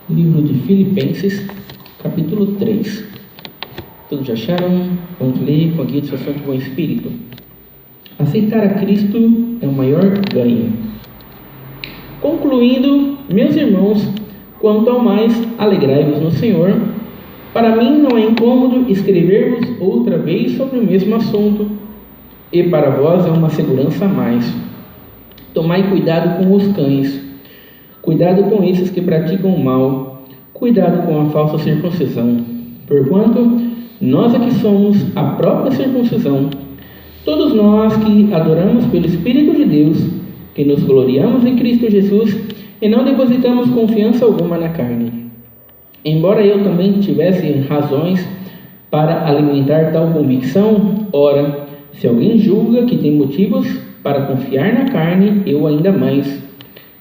Livro de Filipenses, capítulo 3. Todos já acharam? Vamos ler com a guia de seu Santo Bom Espírito. Aceitar a Cristo é o maior ganho. Concluindo, meus irmãos, quanto ao mais, alegrai-vos no Senhor. Para mim não é incômodo escrever-vos outra vez sobre o mesmo assunto, e para vós é uma segurança a mais. Tomai cuidado com os cães. Cuidado com esses que praticam o mal. Cuidado com a falsa circuncisão. Porquanto, nós é que somos a própria circuncisão. Todos nós que adoramos pelo Espírito de Deus, que nos gloriamos em Cristo Jesus e não depositamos confiança alguma na carne. Embora eu também tivesse razões para alimentar tal convicção, ora, se alguém julga que tem motivos para confiar na carne, eu ainda mais.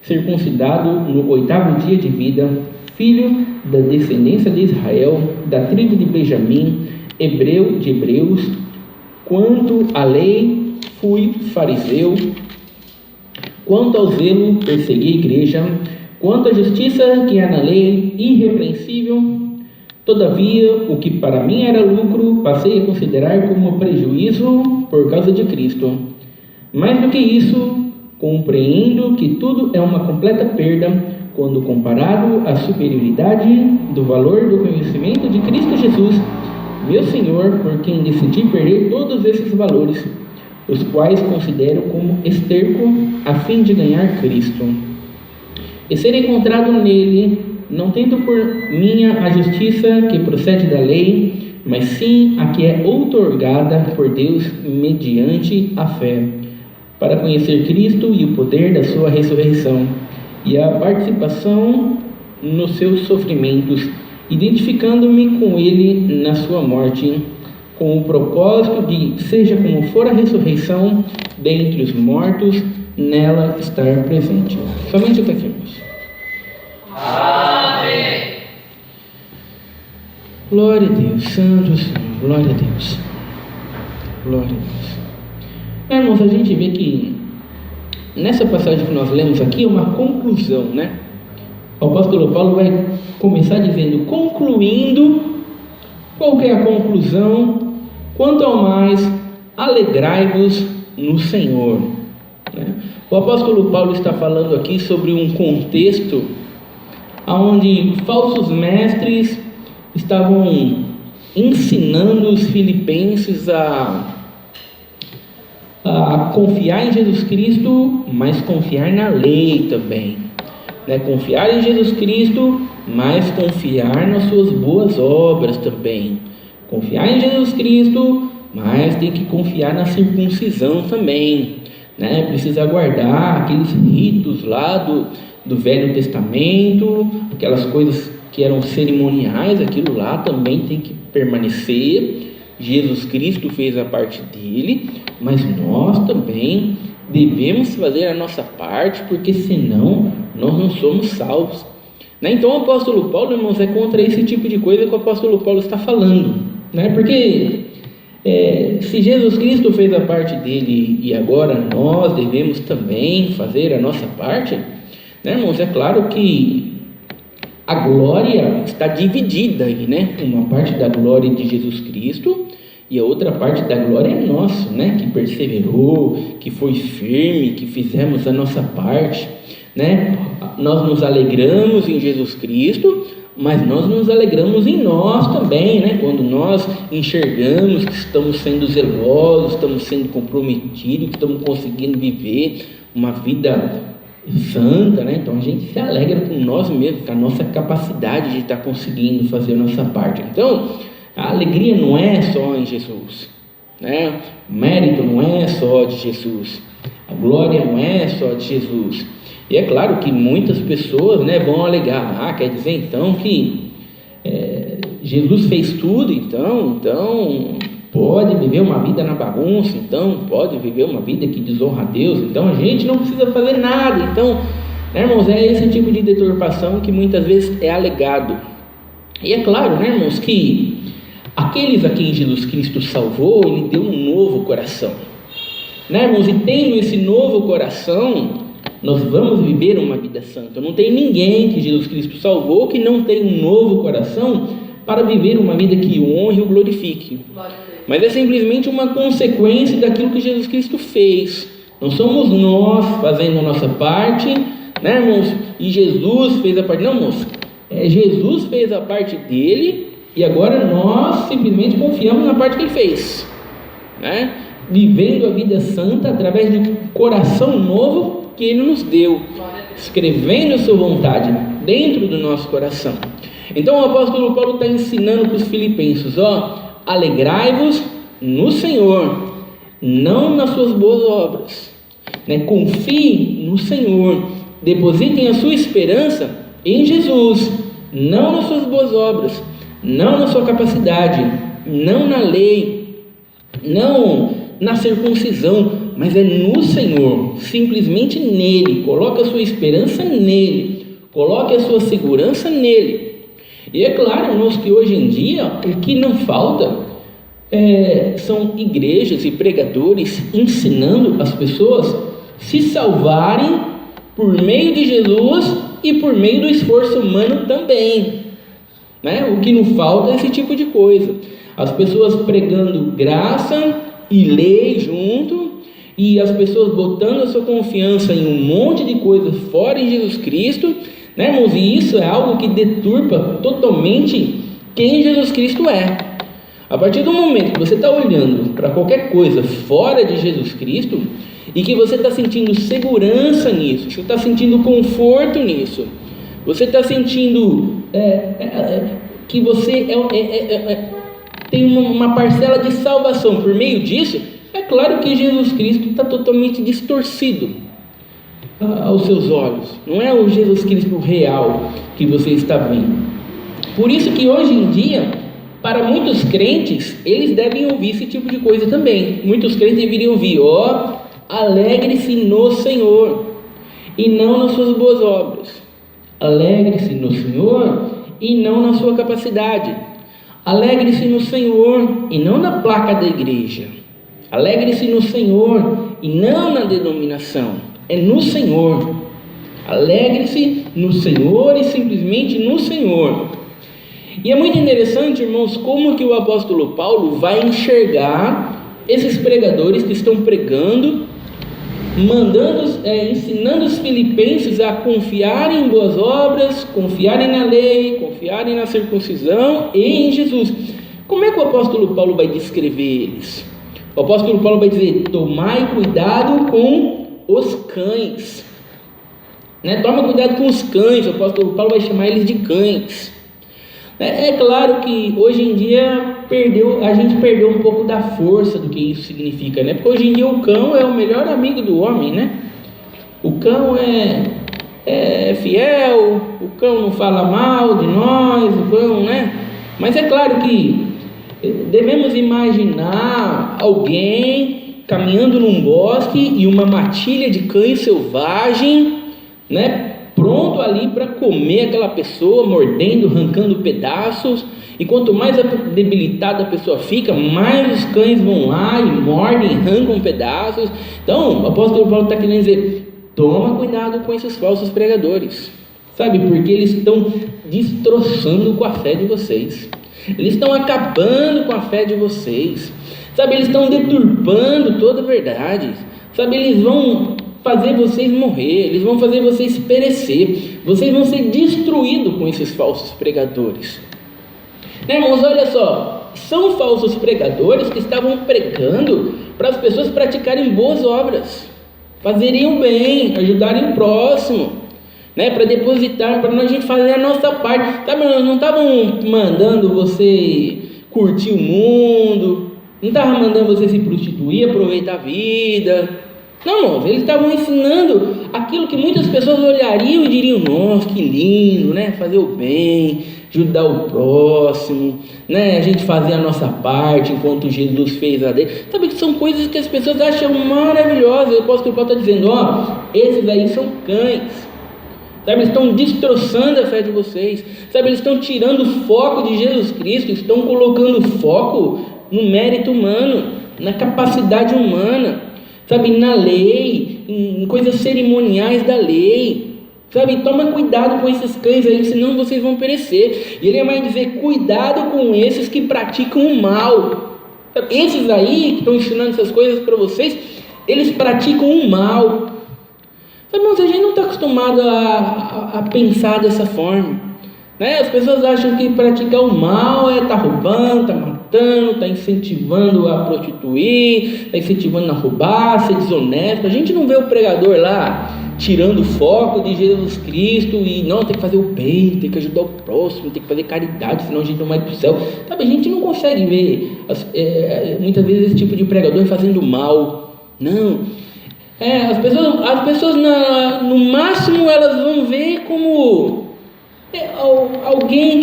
Circuncidado no 8º dia de vida, filho da descendência de Israel, da tribo de Benjamim, hebreu de hebreus, quanto à lei, fui fariseu, quanto ao zelo, persegui a igreja, quanto à justiça que há na lei, irrepreensível. Todavia, o que para mim era lucro, passei a considerar como prejuízo por causa de Cristo. Mais do que isso, compreendo que tudo é uma completa perda quando comparado à superioridade do valor do conhecimento de Cristo Jesus, meu Senhor, por quem decidi perder todos esses valores, os quais considero como esterco a fim de ganhar Cristo. E ser encontrado nele, não tendo por minha a justiça que procede da lei, mas sim a que é outorgada por Deus mediante a fé, para conhecer Cristo e o poder da sua ressurreição, e a participação nos seus sofrimentos, identificando-me com ele na sua morte, com o propósito de, seja como for a ressurreição dentre os mortos, nela estar presente. Somente até aqui, irmãos. Amém. Glória a Deus, Santo Senhor, glória a Deus. Glória a Deus. Irmãos, a gente vê que nessa passagem que nós lemos aqui é uma conclusão, né? O apóstolo Paulo vai começar dizendo, concluindo, qual que é a conclusão? Quanto ao mais, alegrai-vos no Senhor. Né? O apóstolo Paulo está falando aqui sobre um contexto onde falsos mestres estavam ensinando os filipenses a confiar em Jesus Cristo, mas confiar na lei também, né? Confiar em Jesus Cristo, mas confiar nas suas boas obras também. Confiar em Jesus Cristo, mas tem que confiar na circuncisão também, né? Precisa guardar aqueles ritos lá do Velho Testamento, aquelas coisas que eram cerimoniais, aquilo lá também tem que permanecer. Jesus Cristo fez a parte dele, mas nós também devemos fazer a nossa parte, porque senão nós não somos salvos, né? Então o apóstolo Paulo, irmãos, é contra esse tipo de coisa que o apóstolo Paulo está falando, né? Porque se Jesus Cristo fez a parte dele e agora nós devemos também fazer a nossa parte, né, irmãos? É claro que a glória está dividida aí, né? Uma parte da glória de Jesus Cristo e a outra parte da glória é nossa, né? Que perseverou, que foi firme, que fizemos a nossa parte, né? Nós nos alegramos em Jesus Cristo, mas nós nos alegramos em nós também, né? Quando nós enxergamos que estamos sendo zelosos, estamos sendo comprometidos, que estamos conseguindo viver uma vida santa, né? Então a gente se alegra com nós mesmos, com a nossa capacidade de estar conseguindo fazer a nossa parte. Então a alegria não é só em Jesus, né? O mérito não é só de Jesus, a glória não é só de Jesus. E é claro que muitas pessoas, né, vão alegar, quer dizer então que Jesus fez tudo, então pode viver uma vida na bagunça, então pode viver uma vida que desonra a Deus, então a gente não precisa fazer nada. Então, né, irmãos, é esse tipo de deturpação que muitas vezes é alegado. E é claro, né, irmãos, que aqueles a quem Jesus Cristo salvou, ele deu um novo coração, né, irmãos? E tendo esse novo coração, Nós vamos viver uma vida santa. Não tem ninguém que Jesus Cristo salvou que não tem um novo coração para viver uma vida que o honre e o glorifique. Mas é simplesmente uma consequência daquilo que Jesus Cristo fez. Não somos nós fazendo a nossa parte, né, irmãos? E Jesus fez a parte. Não, irmãos. Jesus fez a parte dele e agora nós simplesmente confiamos na parte que ele fez, né? Vivendo a vida santa através de um coração novo que ele nos deu, escrevendo a sua vontade dentro do nosso coração. Então o apóstolo Paulo está ensinando para os filipenses, alegrai-vos no Senhor, não nas suas boas obras, né? Confie no Senhor, depositem a sua esperança em Jesus, não nas suas boas obras, não na sua capacidade, não na lei, não na circuncisão, mas é no Senhor, simplesmente nele. Coloque a sua esperança nele, coloque a sua segurança nele. E é claro, irmãos, que hoje em dia o que não falta são igrejas e pregadores ensinando as pessoas se salvarem por meio de Jesus e por meio do esforço humano também, né? O que não falta é esse tipo de coisa. As pessoas pregando graça e lei junto, e as pessoas botando a sua confiança em um monte de coisas fora de Jesus Cristo, né, irmãos? E isso é algo que deturpa totalmente quem Jesus Cristo é. A partir do momento que você está olhando para qualquer coisa fora de Jesus Cristo e que você está sentindo segurança nisso, você está sentindo conforto nisso, você está sentindo que você tem uma parcela de salvação por meio disso, é claro que Jesus Cristo está totalmente distorcido aos seus olhos. Não é o Jesus Cristo real que você está vendo. Por isso que hoje em dia, para muitos crentes, eles devem ouvir esse tipo de coisa também. Muitos crentes deveriam ouvir, alegre-se no Senhor e não nas suas boas obras. Alegre-se no Senhor e não na sua capacidade. Alegre-se no Senhor e não na placa da igreja. Alegre-se no Senhor e não na denominação. É no Senhor. Alegre-se no Senhor e simplesmente no Senhor. E é muito interessante, irmãos, como que o apóstolo Paulo vai enxergar esses pregadores que estão pregando, ensinando os filipenses a confiarem em boas obras, confiarem na lei, confiarem na circuncisão e em Jesus. Como é que o apóstolo Paulo vai descrever eles? O apóstolo Paulo vai dizer: tomai cuidado com os cães, né? Toma cuidado com os cães. O apóstolo Paulo vai chamar eles de cães. É claro que hoje em dia a gente perdeu um pouco da força do que isso significa, né? Porque hoje em dia o cão é o melhor amigo do homem, né? O cão é fiel, o cão não fala mal de nós, o cão, né? Mas é claro que devemos imaginar alguém caminhando num bosque e uma matilha de cães selvagem, né? Pronto ali para comer aquela pessoa, mordendo, arrancando pedaços. E quanto mais debilitada a pessoa fica, mais os cães vão lá e mordem, arrancam pedaços. Então o apóstolo Paulo está querendo dizer: toma cuidado com esses falsos pregadores, sabe? Porque eles estão destroçando com a fé de vocês, eles estão acabando com a fé de vocês, sabe? Eles estão deturpando toda a verdade, sabe? Eles vão fazer vocês morrer, eles vão fazer vocês perecer, vocês vão ser destruídos com esses falsos pregadores, né, irmãos? Olha só, são falsos pregadores que estavam pregando para as pessoas praticarem boas obras, fazerem o bem, ajudarem o próximo, né, para depositar, para a gente fazer a nossa parte, sabe? Não estavam mandando você curtir o mundo, não estavam mandando você se prostituir, aproveitar a vida. Não, irmãos, eles estavam ensinando aquilo que muitas pessoas olhariam e diriam: nossa, que lindo, né? Fazer o bem, ajudar o próximo, né? A gente fazer a nossa parte enquanto Jesus fez a dele. Sabe que são coisas que as pessoas acham maravilhosas. O apóstolo Paulo está dizendo: esses aí são cães, sabe? Eles estão destroçando a fé de vocês, sabe? Eles estão tirando o foco de Jesus Cristo, estão colocando foco no mérito humano, na capacidade humana, sabe? Na lei, em coisas cerimoniais da lei. Sabe, toma cuidado com esses cães aí, senão vocês vão perecer. E ele vai dizer, cuidado com esses que praticam o mal. Sabe, esses aí que estão ensinando essas coisas para vocês, eles praticam o mal. Sabe, irmãos, a gente não está acostumado a pensar dessa forma, né? As pessoas acham que praticar o mal é estar roubando, estar matando, estar incentivando a prostituir, estar incentivando a roubar, ser desonesto. A gente não vê o pregador lá tirando o foco de Jesus Cristo e não, tem que fazer o bem, tem que ajudar o próximo, tem que fazer caridade, senão a gente não vai para o céu. Sabe, a gente não consegue ver muitas vezes esse tipo de pregador fazendo mal. Não. As pessoas no máximo elas vão ver como alguém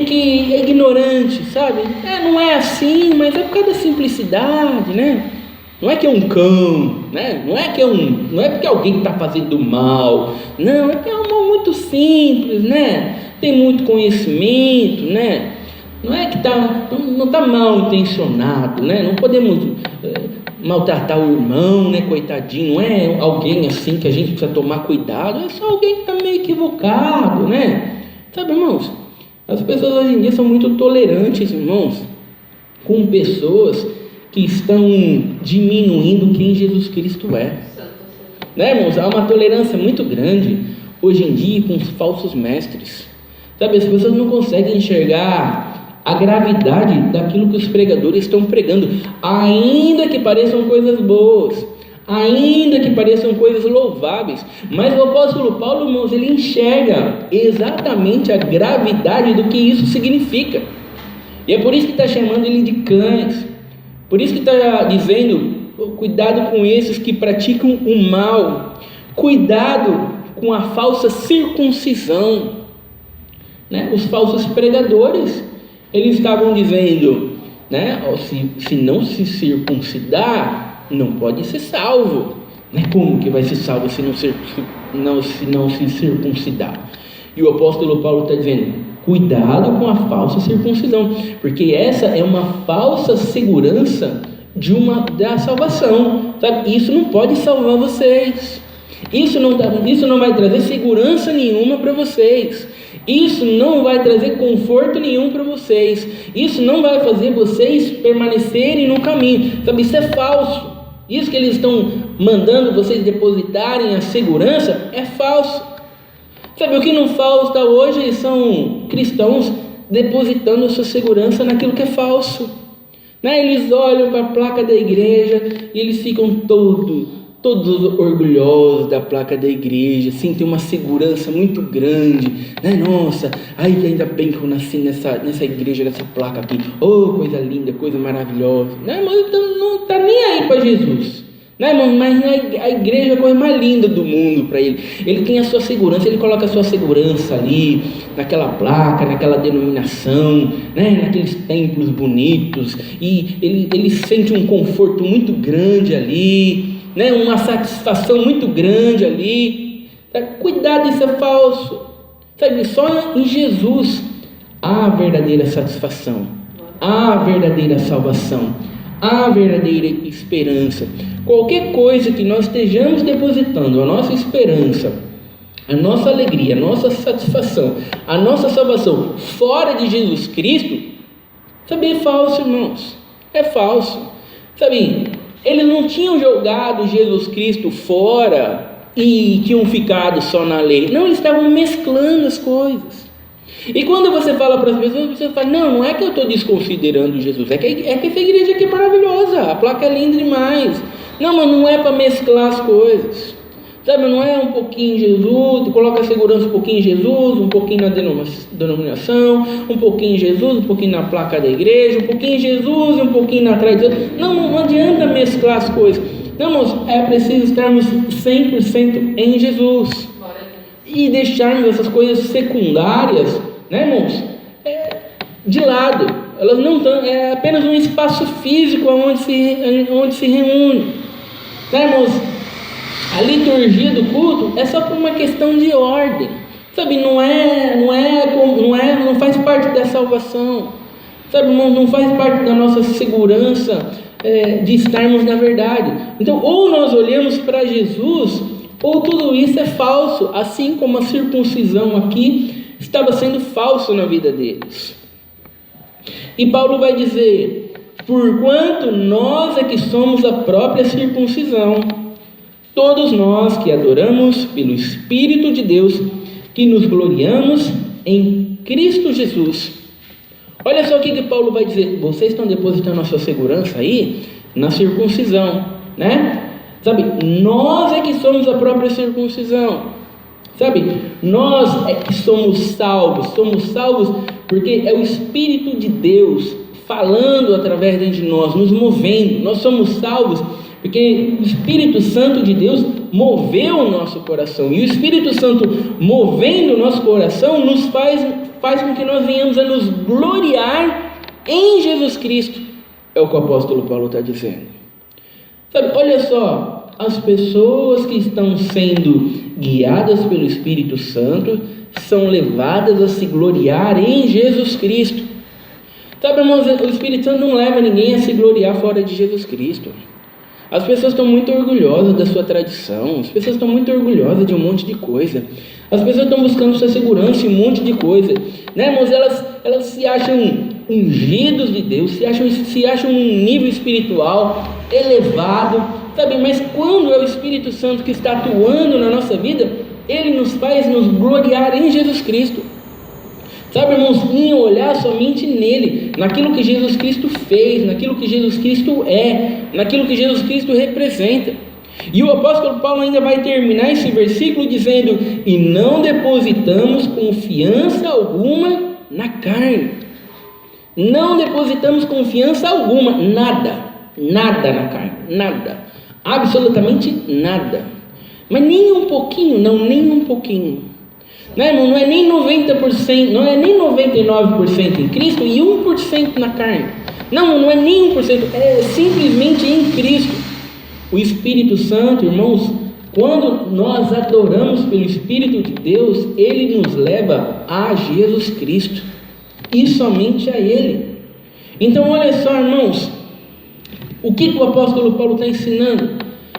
que é ignorante, sabe? Não é assim, mas é por causa da simplicidade, né? Não é que é um cão, né? Não é porque alguém está fazendo mal, não, é que é um mal muito simples, né? Tem muito conhecimento, né? Não é que não está mal intencionado, né? Não podemos maltratar o irmão, né? Coitadinho, não é alguém assim que a gente precisa tomar cuidado, é só alguém que está meio equivocado, né? Sabe, irmãos, as pessoas hoje em dia são muito tolerantes, irmãos, com pessoas que estão diminuindo quem Jesus Cristo é, né, irmãos? Há uma tolerância muito grande hoje em dia com os falsos mestres, sabe? As pessoas não conseguem enxergar a gravidade daquilo que os pregadores estão pregando, ainda que pareçam coisas boas, ainda que pareçam coisas louváveis, mas o apóstolo Paulo, irmãos, ele enxerga exatamente a gravidade do que isso significa, e é por isso que está chamando ele de cães. Por isso que está dizendo, cuidado com esses que praticam o mal, cuidado com a falsa circuncisão, né? Os falsos pregadores, eles estavam dizendo, né? Se não se circuncidar, não pode ser salvo, né? Como que vai ser salvo se não se circuncidar? E o apóstolo Paulo está dizendo, cuidado com a falsa circuncisão, porque essa é uma falsa segurança da salvação, sabe? Isso não pode salvar vocês, isso não vai trazer segurança nenhuma para vocês, isso não vai trazer conforto nenhum para vocês, isso não vai fazer vocês permanecerem no caminho, sabe? Isso é falso, isso que eles estão mandando vocês depositarem a segurança é falso. Sabe, o que não falta hoje são cristãos depositando a sua segurança naquilo que é falso, né? Eles olham para a placa da igreja e eles ficam todos orgulhosos da placa da igreja, assim, tem uma segurança muito grande, né? Nossa, ainda bem que eu nasci nessa igreja, nessa placa aqui, oh, coisa linda, coisa maravilhosa, né? Mas não está nem aí para Jesus, né, irmão? Mas a igreja é a coisa mais linda do mundo para ele. Ele tem a sua segurança, ele coloca a sua segurança ali, naquela placa, naquela denominação, né, naqueles templos bonitos, e ele sente um conforto muito grande ali, né, uma satisfação muito grande ali. Cuidado, isso é falso, sabe? Só em Jesus há a verdadeira satisfação, há a verdadeira salvação, há a verdadeira esperança. Qualquer coisa que nós estejamos depositando a nossa esperança, a nossa alegria, a nossa satisfação, a nossa salvação fora de Jesus Cristo, sabe, é falso, irmãos, é falso, sabe? Eles não tinham jogado Jesus Cristo fora e tinham ficado só na lei, não, eles estavam mesclando as coisas. E quando você fala para as pessoas, você fala, não é que eu estou desconsiderando Jesus, é que essa igreja aqui é maravilhosa, a placa é linda demais. Não, mas não é para mesclar as coisas, sabe? Não é um pouquinho em Jesus, coloca a segurança um pouquinho em Jesus, um pouquinho na denominação, um pouquinho em Jesus, um pouquinho na placa da igreja, um pouquinho em Jesus, um pouquinho na tradição. Não adianta mesclar as coisas. Não, irmãos, é preciso estarmos 100% em Jesus e deixarmos essas coisas secundárias, né, irmãos, de lado. Elas não estão, é apenas um espaço físico onde se reúne, né, irmãos? A liturgia do culto é só por uma questão de ordem, sabe? Não faz parte da salvação, sabe, irmão? Não faz parte da nossa segurança de estarmos na verdade. Então, ou nós olhamos para Jesus, ou tudo isso é falso, assim como a circuncisão aqui estava sendo falso na vida deles. E Paulo vai dizer: porquanto nós é que somos a própria circuncisão, todos nós que adoramos pelo Espírito de Deus, que nos gloriamos em Cristo Jesus. Olha só o que Paulo vai dizer: vocês estão depositando a sua segurança aí na circuncisão, né? Sabe, nós é que somos a própria circuncisão, sabe, nós é que somos salvos porque é o Espírito de Deus falando através de nós, nos movendo. Nós somos salvos porque o Espírito Santo de Deus moveu o nosso coração, e o Espírito Santo movendo o nosso coração nos faz com que nós venhamos a nos gloriar em Jesus Cristo. É o que o apóstolo Paulo está dizendo. Sabe, olha só, as pessoas que estão sendo guiadas pelo Espírito Santo são levadas a se gloriar em Jesus Cristo. Sabe, irmãos, o Espírito Santo não leva ninguém a se gloriar fora de Jesus Cristo. As pessoas estão muito orgulhosas da sua tradição, as pessoas estão muito orgulhosas de um monte de coisa, as pessoas estão buscando sua segurança em um monte de coisa, né, irmãos? Elas se acham ungidos de Deus, se acham um nível espiritual elevado, sabe? Mas quando é o Espírito Santo que está atuando na nossa vida, ele nos faz nos gloriar em Jesus Cristo, sabe, irmãos? Em olhar somente nele, naquilo que Jesus Cristo fez, naquilo que Jesus Cristo é, naquilo que Jesus Cristo representa. E o apóstolo Paulo ainda vai terminar esse versículo dizendo: e não depositamos confiança alguma na carne. Não depositamos confiança alguma, nada na carne, nada, absolutamente nada, mas nem um pouquinho, nem um pouquinho, né, irmão? Não é nem 90%, não é nem 99% em Cristo e 1% na carne, não é nem 1%, é simplesmente em Cristo. O Espírito Santo, irmãos, quando nós adoramos pelo Espírito de Deus, ele nos leva a Jesus Cristo e somente a ele. Então olha só, irmãos, o que o apóstolo Paulo está ensinando?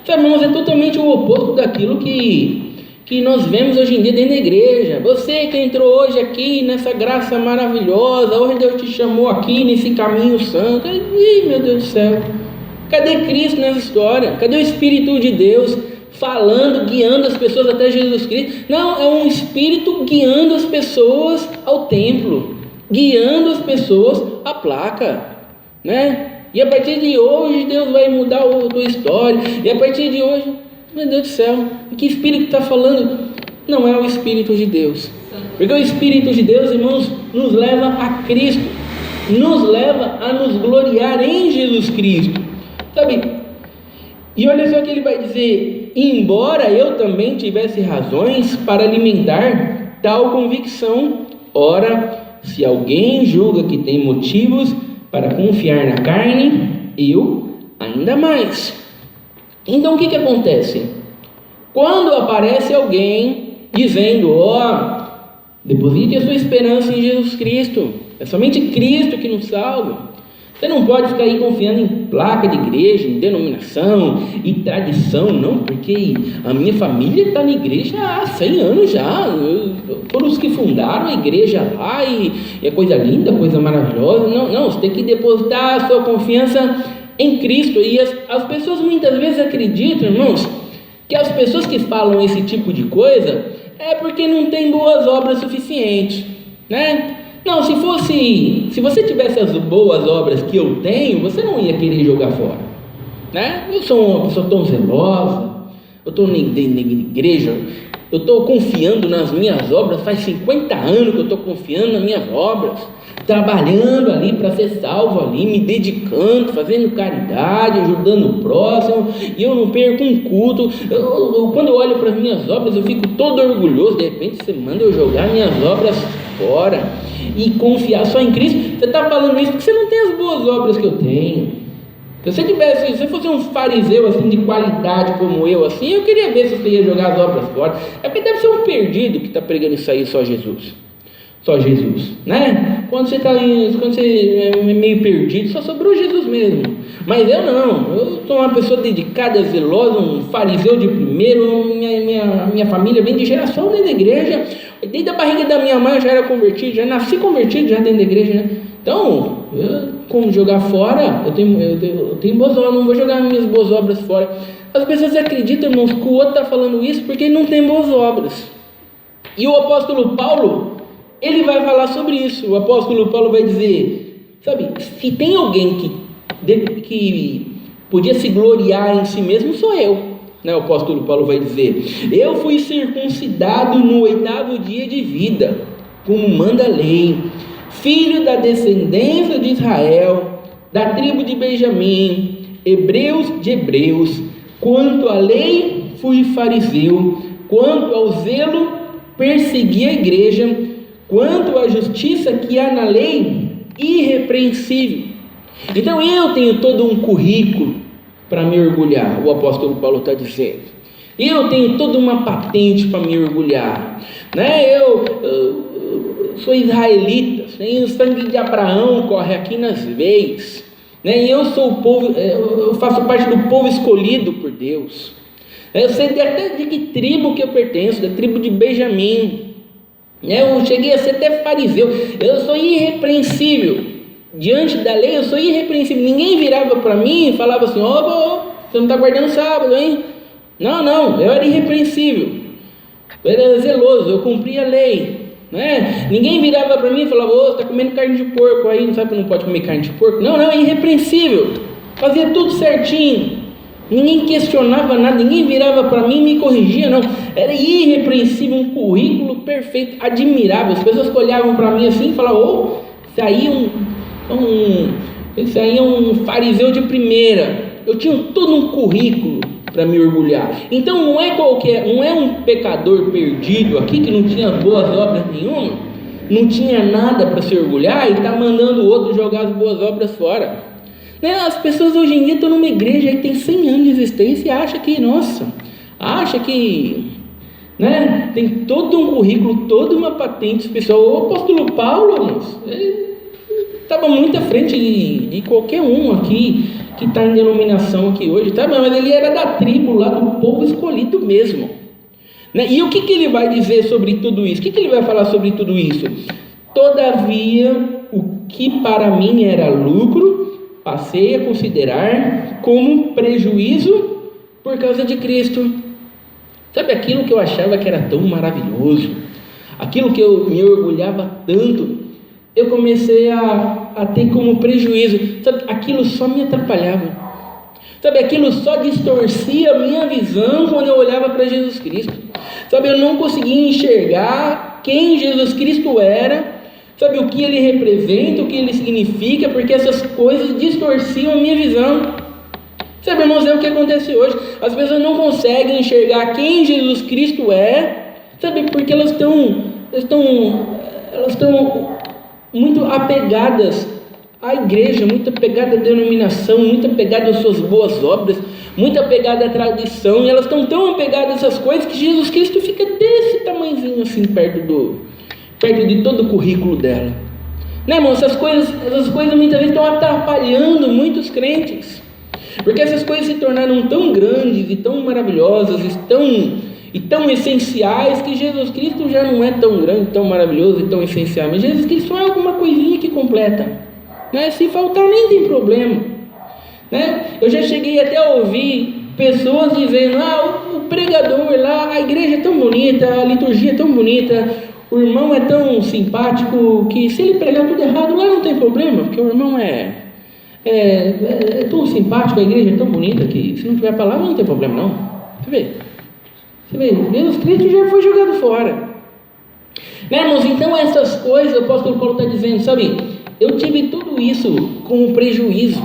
Então, irmãos, é totalmente o oposto daquilo que nós vemos hoje em dia dentro da igreja. Você que entrou hoje aqui nessa graça maravilhosa, hoje Deus te chamou aqui nesse caminho santo. Ih, meu Deus do céu, cadê Cristo nessa história? Cadê o Espírito de Deus falando, guiando as pessoas até Jesus Cristo? Não, é um Espírito guiando as pessoas ao templo, guiando as pessoas à placa, né? E a partir de hoje Deus vai mudar a tua história, e a partir de hoje, meu Deus do céu, que Espírito está falando? Não é o Espírito de Deus, porque o Espírito de Deus, irmãos, nos leva a Cristo, nos leva a nos gloriar em Jesus Cristo, sabe? E olha só o que ele vai dizer: embora eu também tivesse razões para alimentar tal convicção, ora, se alguém julga que tem motivos para confiar na carne, eu ainda mais. Então o que acontece? Quando aparece alguém dizendo: deposite a sua esperança em Jesus Cristo, é somente Cristo que nos salva, você não pode ficar aí confiando em placa de igreja, em denominação e tradição, não, porque a minha família está na igreja há 100 anos já, foram os que fundaram a igreja lá, e é coisa linda, coisa maravilhosa. Não, você tem que depositar a sua confiança em Cristo. E as pessoas muitas vezes acreditam, irmãos, que as pessoas que falam esse tipo de coisa é porque não tem boas obras suficientes, né? Não, se você tivesse as boas obras que eu tenho, você não ia querer jogar fora, né? Eu sou uma pessoa tão zelosa, eu estou na igreja, eu estou confiando nas minhas obras, faz 50 anos que eu estou confiando nas minhas obras, trabalhando ali para ser salvo ali, me dedicando, fazendo caridade, ajudando o próximo, e eu não perco um culto. Quando eu olho para as minhas obras, eu fico todo orgulhoso. De repente você manda eu jogar minhas obras fora e confiar só em Cristo. Você está falando isso porque você não tem as boas obras que eu tenho. Se você fosse um fariseu assim de qualidade como eu, assim, eu queria ver se você ia jogar as obras fora. É porque deve ser um perdido que está pregando isso aí, só Jesus. só Jesus, né? Quando você é meio perdido, só sobrou Jesus mesmo. Mas eu não, eu sou uma pessoa dedicada, zelosa, um fariseu de primeiro. Minha família vem de geração dentro da igreja. Desde a barriga da minha mãe eu já era convertido, já nasci convertido já dentro da igreja, né? Então, como jogar fora, eu tenho boas obras, não vou jogar minhas boas obras fora. As pessoas acreditam, irmãos, que o outro está falando isso porque ele não tem boas obras. E o apóstolo Paulo, ele vai falar sobre isso. O apóstolo Paulo vai dizer, sabe, se tem alguém que podia se gloriar em si mesmo, sou eu, né? O apóstolo Paulo vai dizer, eu fui circuncidado no 8º dia de vida, como manda a lei, filho da descendência de Israel, da tribo de Benjamim, hebreus de hebreus, quanto à lei fui fariseu, quanto ao zelo persegui a igreja, quanto à justiça que há na lei, irrepreensível. Então eu tenho todo um currículo para me orgulhar, o apóstolo Paulo está dizendo. Eu tenho toda uma patente para me orgulhar, né? Eu sou israelita, né? O sangue de Abraão corre aqui nas veias, né? E eu sou o povo, eu faço parte do povo escolhido por Deus. Eu sei até de que tribo que eu pertenço, da tribo de Benjamim. Eu cheguei a ser até fariseu. Eu sou irrepreensível. Diante da lei eu sou irrepreensível. Ninguém virava para mim e falava assim, você não está guardando sábado, hein? Não, eu era irrepreensível. Eu era zeloso, eu cumpria a lei, né? Ninguém virava para mim e falava, você está comendo carne de porco aí, não sabe que não pode comer carne de porco? Não, é irrepreensível. Fazia tudo certinho. Ninguém questionava nada, ninguém virava para mim e me corrigia, não. Era irrepreensível, um currículo perfeito, admirável. As pessoas que olhavam para mim assim e falavam, esse aí é um fariseu de primeira. Eu tinha todo um currículo para me orgulhar. Então não é um pecador perdido aqui que não tinha boas obras nenhuma, não tinha nada para se orgulhar e está mandando o outro jogar as boas obras fora. Né? As pessoas hoje em dia estão numa igreja que tem 100 anos de existência e acham que né, tem todo um currículo, toda uma patente especial. O apóstolo Paulo, ele estava muito à frente de qualquer um aqui que está em denominação aqui hoje, tá? Mas ele era da tribo lá, do povo escolhido mesmo, né? E o que ele vai dizer sobre tudo isso? O que ele vai falar sobre tudo isso? Todavia, o que para mim era lucro, passei a considerar como prejuízo por causa de Cristo. Sabe, aquilo que eu achava que era tão maravilhoso, aquilo que eu me orgulhava tanto, eu comecei a ter como prejuízo. Sabe, aquilo só me atrapalhava. Sabe, aquilo só distorcia a minha visão quando eu olhava para Jesus Cristo. Sabe, eu não conseguia enxergar quem Jesus Cristo era, sabe, o que ele representa, o que ele significa, porque essas coisas distorciam a minha visão. Sabe, irmãos, é o que acontece hoje. As pessoas não conseguem enxergar quem Jesus Cristo é, sabe, porque elas estão muito apegadas à igreja, muito apegada à denominação, muito apegada às suas boas obras, muito apegada à tradição, e elas estão tão apegadas a essas coisas que Jesus Cristo fica desse tamanhozinho assim, perto de todo o currículo dela, né, irmão? Essas coisas muitas vezes estão atrapalhando muitos crentes, porque essas coisas se tornaram tão grandes e tão maravilhosas e tão essenciais, que Jesus Cristo já não é tão grande, tão maravilhoso e tão essencial, mas Jesus Cristo só é alguma coisinha que completa, né? Se faltar nem tem problema, né? Eu já cheguei até a ouvir pessoas dizendo, o pregador lá, a igreja é tão bonita, a liturgia é tão bonita, o irmão é tão simpático, que se ele pregar tudo errado lá não tem problema, porque o irmão é tão simpático, a igreja é tão bonita, que se não tiver palavra não tem problema não. Você vê, Jesus Cristo já foi jogado fora, né, irmãos? Então essas coisas, o apóstolo Paulo está dizendo, sabe, eu tive tudo isso como prejuízo,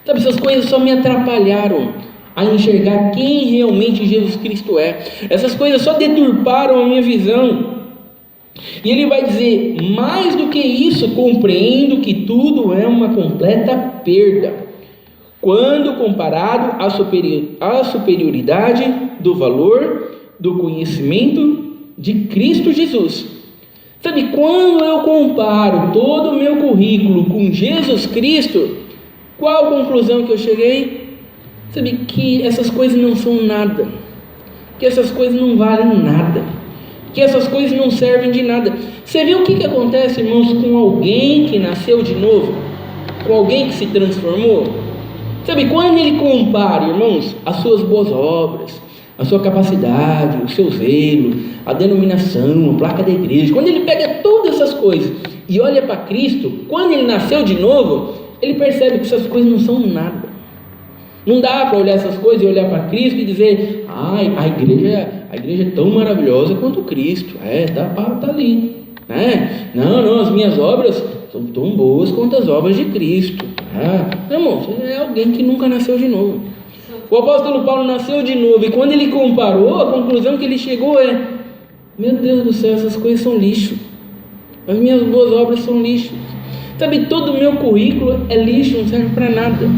sabe, essas coisas só me atrapalharam a enxergar quem realmente Jesus Cristo é, essas coisas só deturparam a minha visão. E ele vai dizer, mais do que isso, compreendo que tudo é uma completa perda, quando comparado à superioridade do valor do conhecimento de Cristo Jesus. Sabe, quando eu comparo todo o meu currículo com Jesus Cristo, qual a conclusão que eu cheguei? Sabe, que essas coisas não são nada, que essas coisas não valem nada, que essas coisas não servem de nada. Você viu o que acontece, irmãos, com alguém que nasceu de novo, com alguém que se transformou? Sabe, quando ele compara, irmãos, as suas boas obras, a sua capacidade, o seu zelo, a denominação, a placa da igreja, quando ele pega todas essas coisas e olha para Cristo, quando ele nasceu de novo, ele percebe que essas coisas não são nada. Não dá para olhar essas coisas e olhar para Cristo e dizer: ai, a igreja é tão maravilhosa quanto Cristo, tá ali, né? Não, as minhas obras são tão boas quanto as obras de Cristo. Irmão, é alguém que nunca nasceu de novo. O apóstolo Paulo nasceu de novo, e quando ele comparou, a conclusão que ele chegou é: meu Deus do céu, essas coisas são lixo, as minhas boas obras são lixo. Sabe, todo o meu currículo é lixo, não serve para nada.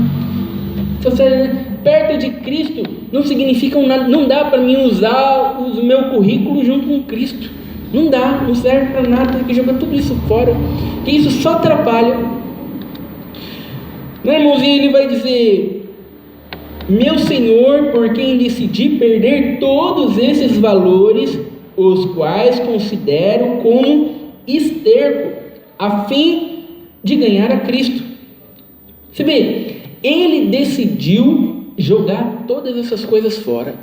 Perto de Cristo não significa nada. Não dá para mim usar o meu currículo junto com Cristo. Não dá, não serve para nada. Tem que jogar tudo isso fora, que isso só atrapalha. Né, irmãozinho? Ele vai dizer: meu Senhor, por quem decidi perder todos esses valores, os quais considero como esterco, a fim de ganhar a Cristo. Você vê, ele decidiu jogar todas essas coisas fora,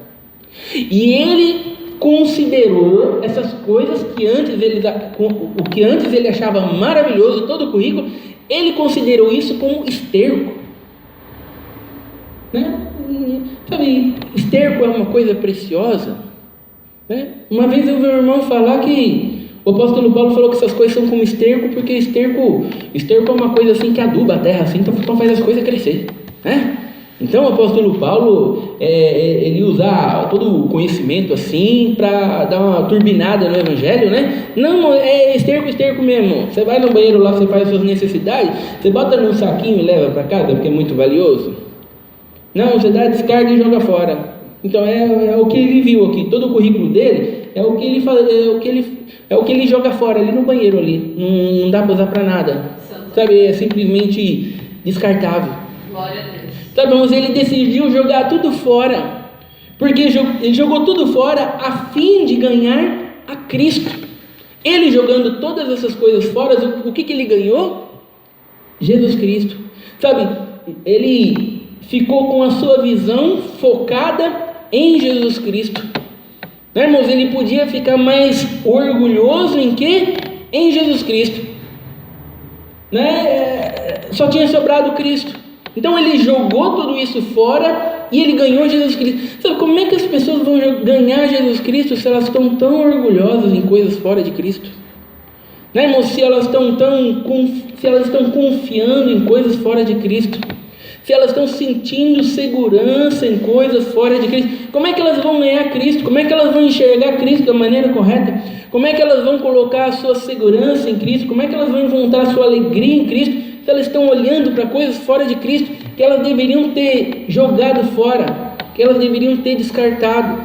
e ele considerou essas coisas que o que antes ele achava maravilhoso, todo o currículo, ele considerou isso como esterco, né? Sabe, esterco é uma coisa preciosa, né? Uma vez eu vi um irmão falar que o apóstolo Paulo falou que essas coisas são como esterco, porque esterco é uma coisa assim que aduba a terra, assim, então faz as coisas crescer, né? Então o apóstolo Paulo, ele usa todo o conhecimento assim para dar uma turbinada no evangelho, né? Não, é esterco mesmo. Você vai no banheiro lá, você faz suas necessidades, você bota num saquinho e leva para casa porque é muito valioso. Não, você dá descarga e joga fora. Então é o que ele viu aqui, todo o currículo dele é o que ele faz, é o que ele joga fora ali no banheiro ali. Não dá para usar para nada. Sabe, é simplesmente descartável. Glória a Deus. Sabe, mas ele decidiu jogar tudo fora, porque ele jogou tudo fora a fim de ganhar a Cristo. Ele jogando todas essas coisas fora, o que ele ganhou? Jesus Cristo. Sabe, ele ficou com a sua visão focada em Jesus Cristo. Né, irmãos? Ele podia ficar mais orgulhoso em quê? Em Jesus Cristo. Né? Só tinha sobrado Cristo. Então ele jogou tudo isso fora e ele ganhou Jesus Cristo. Sabe como é que as pessoas vão ganhar Jesus Cristo se elas estão tão orgulhosas em coisas fora de Cristo? Né, irmãos? Se elas estão confiando em coisas fora de Cristo, se elas estão sentindo segurança em coisas fora de Cristo, como é que elas vão ganhar Cristo? Como é que elas vão enxergar Cristo da maneira correta? Como é que elas vão colocar a sua segurança em Cristo? Como é que elas vão encontrar a sua alegria em Cristo? Se elas estão olhando para coisas fora de Cristo, que elas deveriam ter jogado fora, que elas deveriam ter descartado.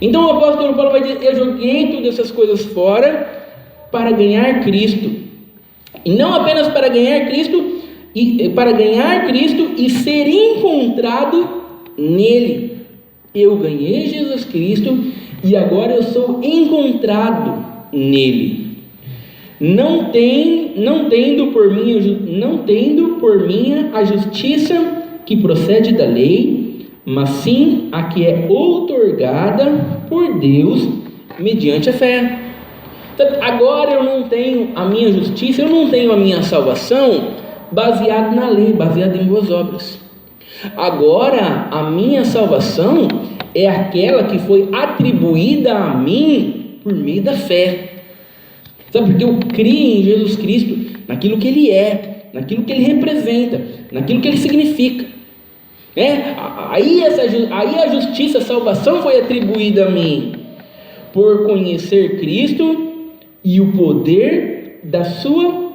Então o apóstolo Paulo vai dizer: eu joguei todas essas coisas fora para ganhar Cristo. E não apenas para ganhar Cristo, e ser encontrado nele. Eu ganhei Jesus Cristo e agora eu sou encontrado nele. Não tendo por mim a justiça que procede da lei, mas sim a que é outorgada por Deus mediante a fé. Então, agora eu não tenho a minha justiça, eu não tenho a minha salvação baseado na lei, baseado em boas obras. Agora a minha salvação é aquela que foi atribuída a mim por meio da fé. Sabe, porque eu criei em Jesus Cristo, naquilo que Ele é, naquilo que Ele representa, naquilo que Ele significa. Aí a justiça, a salvação foi atribuída a mim, por conhecer Cristo e o poder da sua,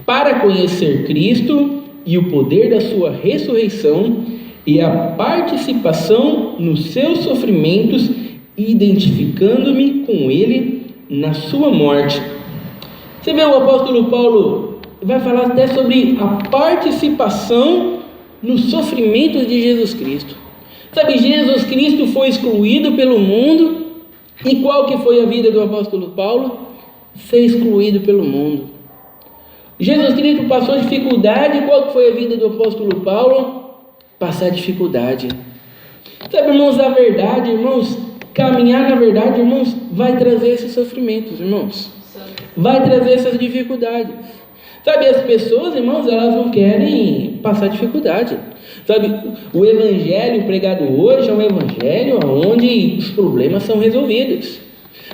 para conhecer Cristo e o poder da sua ressurreição e a participação nos seus sofrimentos, identificando-me com Ele na sua morte, Você vê, o apóstolo Paulo vai falar até sobre a participação nos sofrimentos de Jesus Cristo. Sabe, Jesus Cristo foi excluído pelo mundo, e qual que foi a vida do apóstolo Paulo? Ser excluído pelo mundo. Jesus Cristo passou dificuldade, e qual que foi a vida do apóstolo Paulo? Passar dificuldade. Sabe, irmãos, a verdade, irmãos, caminhar na verdade, irmãos, vai trazer esses sofrimentos, irmãos. Vai trazer essas dificuldades. Sabe, as pessoas, irmãos, elas não querem passar dificuldade. Sabe, o evangelho pregado hoje é um evangelho onde os problemas são resolvidos.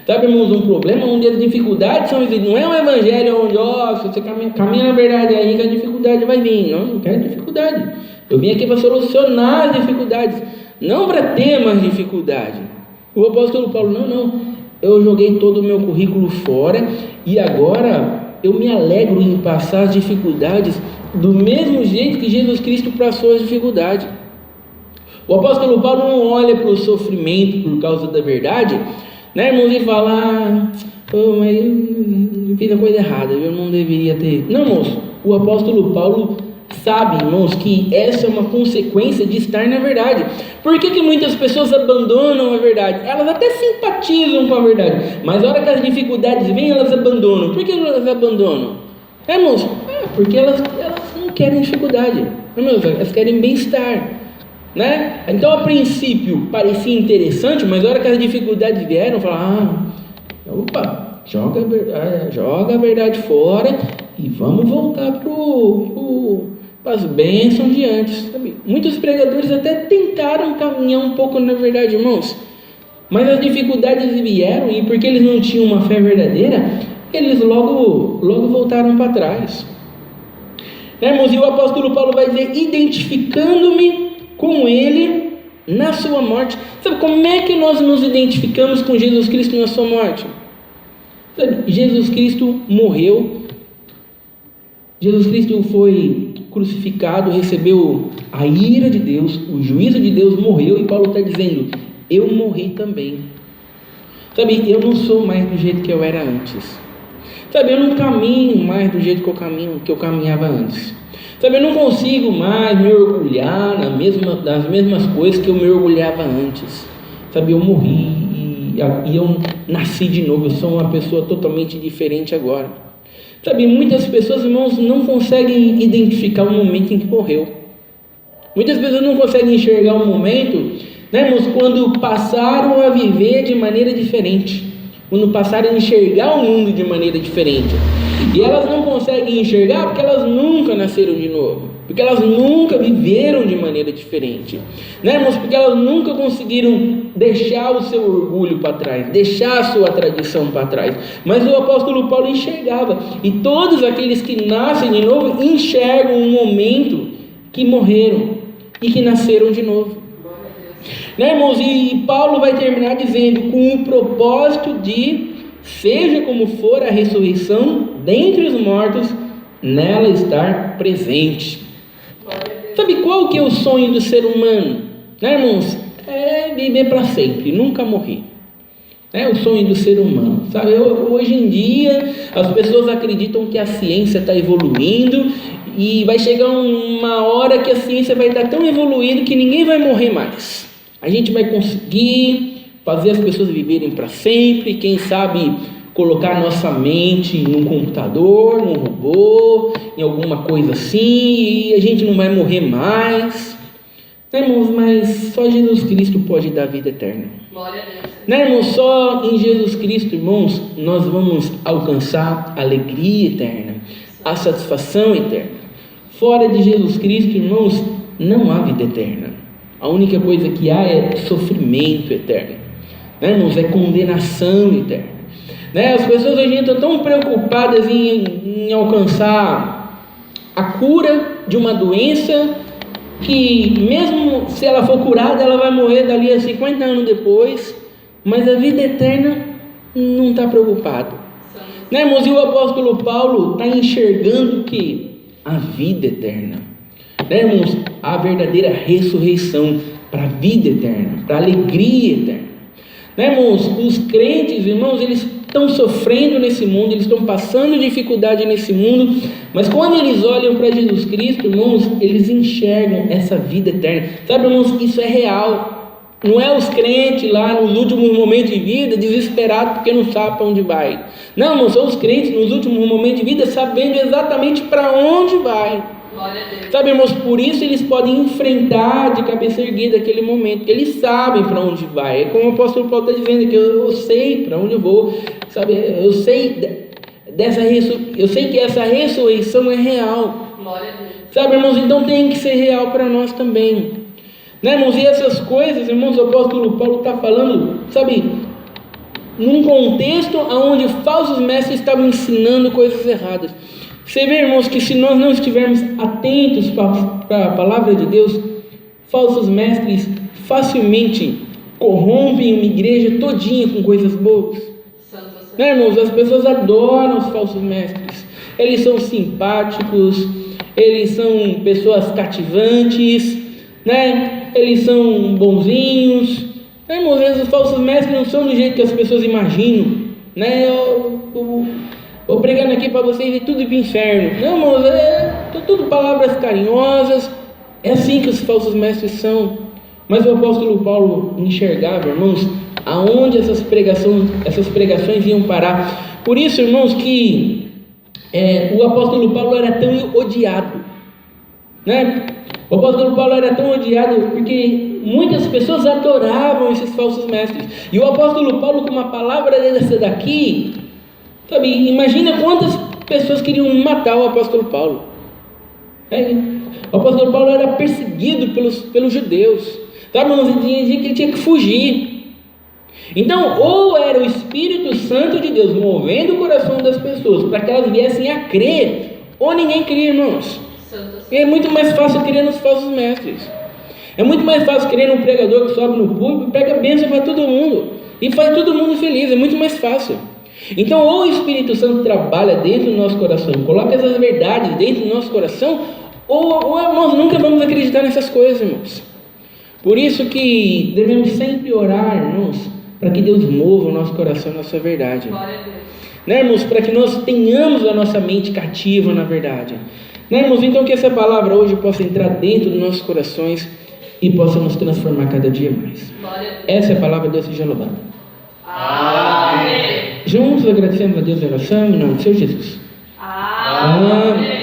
Sabe, irmãos, um problema onde as dificuldades são resolvidas. Não é um evangelho onde, se você caminha na verdade aí que a dificuldade vai vir. Não quero dificuldade. Eu vim aqui para solucionar as dificuldades, não para ter mais dificuldade. O apóstolo Paulo, não, eu joguei todo o meu currículo fora e agora eu me alegro em passar as dificuldades do mesmo jeito que Jesus Cristo passou as dificuldades. O apóstolo Paulo não olha para o sofrimento por causa da verdade, né, irmãos, e fala, mas eu fiz a coisa errada, eu não deveria ter. Não, irmãos, o apóstolo Paulo sabe, irmãos, que essa é uma consequência de estar na verdade. Por que muitas pessoas abandonam a verdade? Elas até simpatizam com a verdade, mas na hora que as dificuldades vêm, elas abandonam. Por que elas abandonam? Irmãos, porque elas não querem dificuldade, irmãos, elas querem bem-estar, né? Então, a princípio, parecia interessante, mas na hora que as dificuldades vieram, falaram, opa, joga a verdade fora e vamos voltar para as bênçãos de antes, sabe? Muitos pregadores até tentaram caminhar um pouco na verdade, irmãos, mas as dificuldades vieram e porque eles não tinham uma fé verdadeira, eles logo voltaram para trás, né, irmãos? E o apóstolo Paulo vai dizer, identificando-me com ele na sua morte. Sabe como é que nós nos identificamos com Jesus Cristo na sua morte? Sabe, Jesus Cristo morreu, Jesus Cristo foi crucificado, recebeu a ira de Deus, o juízo de Deus, morreu, e Paulo está dizendo, eu morri também. Sabe, eu não sou mais do jeito que eu era antes. Sabe, eu não caminho mais do jeito que eu caminhava antes. Sabe, eu não consigo mais me orgulhar das mesmas coisas que eu me orgulhava antes. Sabe, eu morri e eu nasci de novo, eu sou uma pessoa totalmente diferente agora. Sabe, muitas pessoas, irmãos, não conseguem identificar o momento em que morreu. Muitas pessoas não conseguem enxergar o momento, né, irmãos, quando passaram a viver de maneira diferente, quando passaram a enxergar o mundo de maneira diferente. E elas não conseguem enxergar porque elas nunca nasceram de novo, porque elas nunca viveram de maneira diferente, né, irmãos? Porque elas nunca conseguiram deixar o seu orgulho para trás, deixar a sua tradição para trás. Mas o apóstolo Paulo enxergava, e todos aqueles que nascem de novo enxergam um momento que morreram e que nasceram de novo, né, irmãos? E Paulo vai terminar dizendo, com o propósito de, seja como for a ressurreição dentre os mortos, nela estar presente. Sabe qual que é o sonho do ser humano, né, irmãos? É viver para sempre, nunca morrer. É o sonho do ser humano, sabe? Hoje em dia as pessoas acreditam que a ciência está evoluindo e vai chegar uma hora que a ciência vai estar tão evoluída que ninguém vai morrer mais. A gente vai conseguir fazer as pessoas viverem para sempre, quem sabe colocar nossa mente num computador, num robô, em alguma coisa assim, e a gente não vai morrer mais, né, irmãos? Mas só Jesus Cristo pode dar vida eterna. Glória a Deus. Né, irmãos? Só em Jesus Cristo, irmãos, nós vamos alcançar a alegria eterna, a satisfação eterna. Fora de Jesus Cristo, irmãos, não há vida eterna. A única coisa que há é sofrimento eterno, né, irmãos? É condenação eterna, né? As pessoas hoje estão tão preocupadas em alcançar a cura de uma doença, que mesmo se ela for curada, ela vai morrer dali a 50 anos depois, mas a vida eterna não está preocupado, né, irmãos? E o apóstolo Paulo está enxergando que a vida eterna, né, irmãos? A verdadeira ressurreição para a vida eterna, para a alegria eterna, né, irmãos? Os crentes, irmãos, eles estão sofrendo nesse mundo, eles estão passando dificuldade nesse mundo, mas quando eles olham para Jesus Cristo, irmãos, eles enxergam essa vida eterna. Sabe, irmãos, isso é real. Não é os crentes lá nos últimos momentos de vida, desesperados porque não sabem para onde vai. Não, irmãos, são os crentes nos últimos momentos de vida, sabendo exatamente para onde vai. Glória a Deus. Sabe, irmãos, por isso eles podem enfrentar de cabeça erguida aquele momento, porque eles sabem para onde vai. É como o apóstolo Paulo está dizendo, que eu sei para onde eu vou, sabe, eu sei eu sei que essa ressurreição é real. Glória a Deus. Sabe, irmãos, então tem que ser real para nós também. Né, irmãos? E essas coisas, irmãos, o apóstolo Paulo está falando, sabe, num contexto onde falsos mestres estavam ensinando coisas erradas. Você vê, irmãos, que se nós não estivermos atentos para a palavra de Deus, falsos mestres facilmente corrompem uma igreja todinha com coisas boas. Né, irmãos? As pessoas adoram os falsos mestres. Eles são simpáticos, eles são pessoas cativantes, né? Eles são bonzinhos, né, irmãos? Os falsos mestres não são do jeito que as pessoas imaginam, né? Eu vou pregando aqui para vocês e tudo para o inferno. Não, irmãos, tudo palavras carinhosas. É assim que os falsos mestres são. Mas o apóstolo Paulo enxergava, irmãos, aonde essas pregações iam parar. Por isso, irmãos, que o apóstolo Paulo era tão odiado, né? O apóstolo Paulo era tão odiado porque muitas pessoas adoravam esses falsos mestres. E o apóstolo Paulo, com uma palavra dessa daqui, sabe, imagina quantas pessoas queriam matar o apóstolo Paulo. O apóstolo Paulo era perseguido pelos judeus, sabe, irmãos? Ele tinha que fugir. Então, ou era o Espírito Santo de Deus movendo o coração das pessoas para que elas viessem a crer, ou ninguém cria, irmãos. E é muito mais fácil crer nos falsos mestres. É muito mais fácil crer num pregador que sobe no púlpito e prega bênção para todo mundo e faz todo mundo feliz. É muito mais fácil. Então, ou o Espírito Santo trabalha dentro do nosso coração, coloca essas verdades dentro do nosso coração, ou nós nunca vamos acreditar nessas coisas, irmãos. Por isso que devemos sempre orar, irmãos, para que Deus mova o nosso coração na sua verdade. Glória a Deus. Né, irmãos? Para que nós tenhamos a nossa mente cativa na verdade. Né, irmãos? Então que essa palavra hoje possa entrar dentro dos nossos corações e possa nos transformar cada dia mais. Essa é a palavra de Deus, seja louvada. Amém. Juntos agradecemos a Deus em oração, em nome do Senhor Jesus. Amém.